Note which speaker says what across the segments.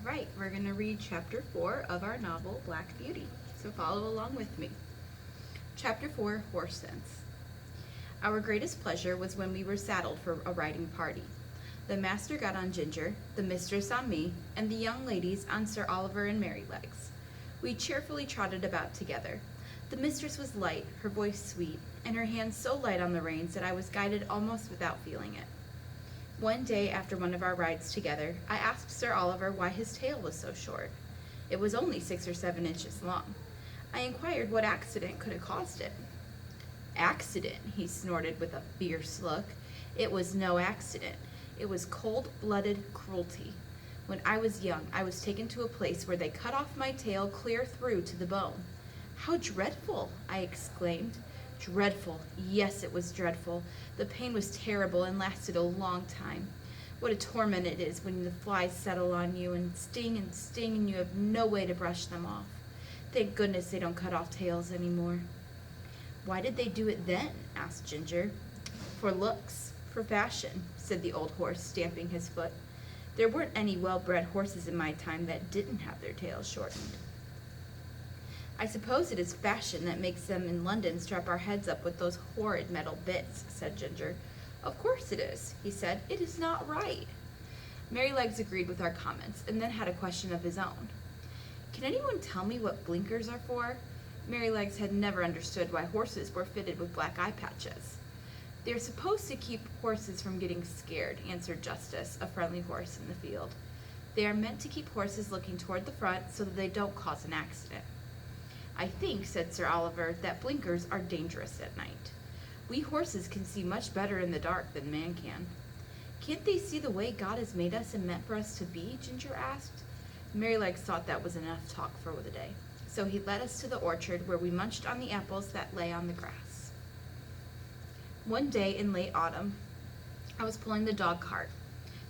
Speaker 1: right, we're going to read chapter 4 of our novel, Black Beauty. So follow along with me. Chapter 4, Horse Sense. Our greatest pleasure was when we were saddled for a riding party. The master got on Ginger, the mistress on me, and the young ladies on Sir Oliver and Merrylegs. We cheerfully trotted about together. The mistress was light, her voice sweet, and her hands so light on the reins that I was guided almost without feeling it. One day after one of our rides together, I asked Sir Oliver why his tail was so short. It was only 6 or 7 inches long. I inquired what accident could have caused it. Accident, he snorted with a fierce look. It was no accident. It was cold-blooded cruelty. When I was young, I was taken to a place where they cut off my tail clear through to the bone. How dreadful, I exclaimed. Dreadful. Yes, it was dreadful. The pain was terrible and lasted a long time. What a torment it is when the flies settle on you and sting and you have no way to brush them off. Thank goodness they don't cut off tails anymore. Why did they do it then? Asked Ginger. For looks, for fashion, said the old horse, stamping his foot. There weren't any well-bred horses in my time that didn't have their tails shortened. I suppose it is fashion that makes them in London strap our heads up with those horrid metal bits, said Ginger. Of course it is, he said. It is not right. Merrylegs agreed with our comments and then had a question of his own. Can anyone tell me what blinkers are for? Merrylegs had never understood why horses were fitted with black eye patches. They are supposed to keep horses from getting scared, answered Justice, a friendly horse in the field. They are meant to keep horses looking toward the front so that they don't cause an accident. I think, said Sir Oliver, that blinkers are dangerous at night. We horses can see much better in the dark than man can. Can't they see the way God has made us and meant for us to be? Ginger asked. Merrylegs thought that was enough talk for the day, so he led us to the orchard where we munched on the apples that lay on the grass. One day in late autumn, I was pulling the dog cart.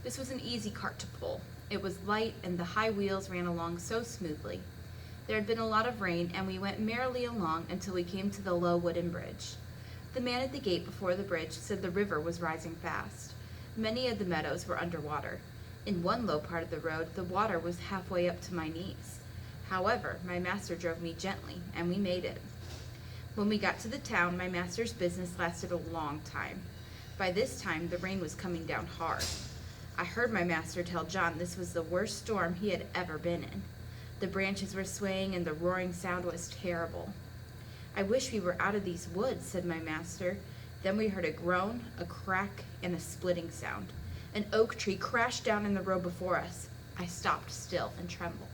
Speaker 1: This was an easy cart to pull. It was light and the high wheels ran along so smoothly. There had been a lot of rain, and we went merrily along until we came to the low wooden bridge. The man at the gate before the bridge said the river was rising fast. Many of the meadows were under water. In one low part of the road, the water was halfway up to my knees. However, my master drove me gently, and we made it. When we got to the town, my master's business lasted a long time. By this time, the rain was coming down hard. I heard my master tell John this was the worst storm he had ever been in. The branches were swaying and the roaring sound was terrible. I wish we were out of these woods, said my master. Then we heard a groan, a crack, and a splitting sound. An oak tree crashed down in the road before us. I stopped still and trembled.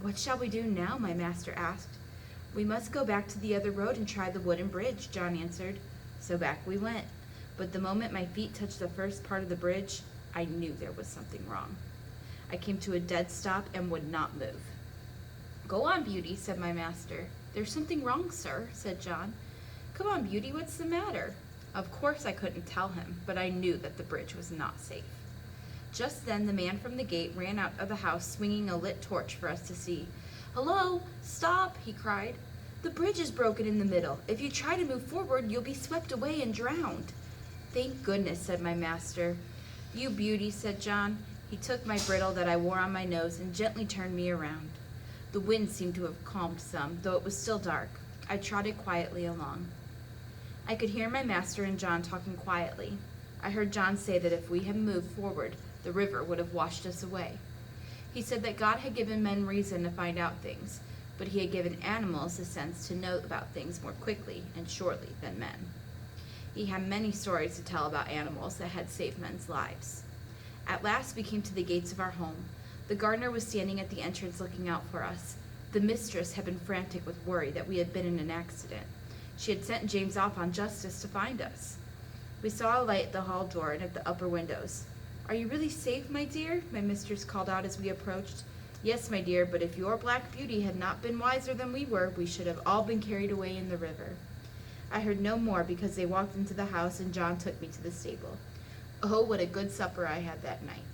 Speaker 1: What shall we do now? My master asked. We must go back to the other road and try the wooden bridge, John answered. So back we went. But the moment my feet touched the first part of the bridge, I knew there was something wrong. I came to a dead stop and would not move. Go on, Beauty, said my master. There's something wrong, sir, said John. Come on, Beauty, what's the matter? Of course I couldn't tell him, but I knew that the bridge was not safe. Just then the man from the gate ran out of the house swinging a lit torch for us to see. Hello, stop, he cried. The bridge is broken in the middle. If you try to move forward, you'll be swept away and drowned. Thank goodness, said my master. You beauty, said John. He took my bridle that I wore on my nose and gently turned me around. The wind seemed to have calmed some, though it was still dark. I trotted quietly along. I could hear my master and John talking quietly. I heard John say that if we had moved forward, the river would have washed us away. He said that God had given men reason to find out things, but he had given animals the sense to know about things more quickly and surely than men. He had many stories to tell about animals that had saved men's lives. At last we came to the gates of our home. The gardener was standing at the entrance looking out for us. The mistress had been frantic with worry that we had been in an accident. She had sent James off on Justice to find us. We saw a light at the hall door and at the upper windows. Are you really safe, my dear? My mistress called out as we approached. Yes, my dear, but if your Black Beauty had not been wiser than we were, we should have all been carried away in the river. I heard no more because they walked into the house and John took me to the stable. Oh, what a good supper I had that night.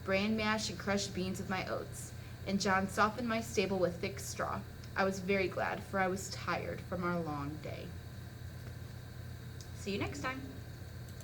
Speaker 1: Bran mash and crushed beans with my oats. And John softened my stable with thick straw. I was very glad, for I was tired from our long day. See you next time.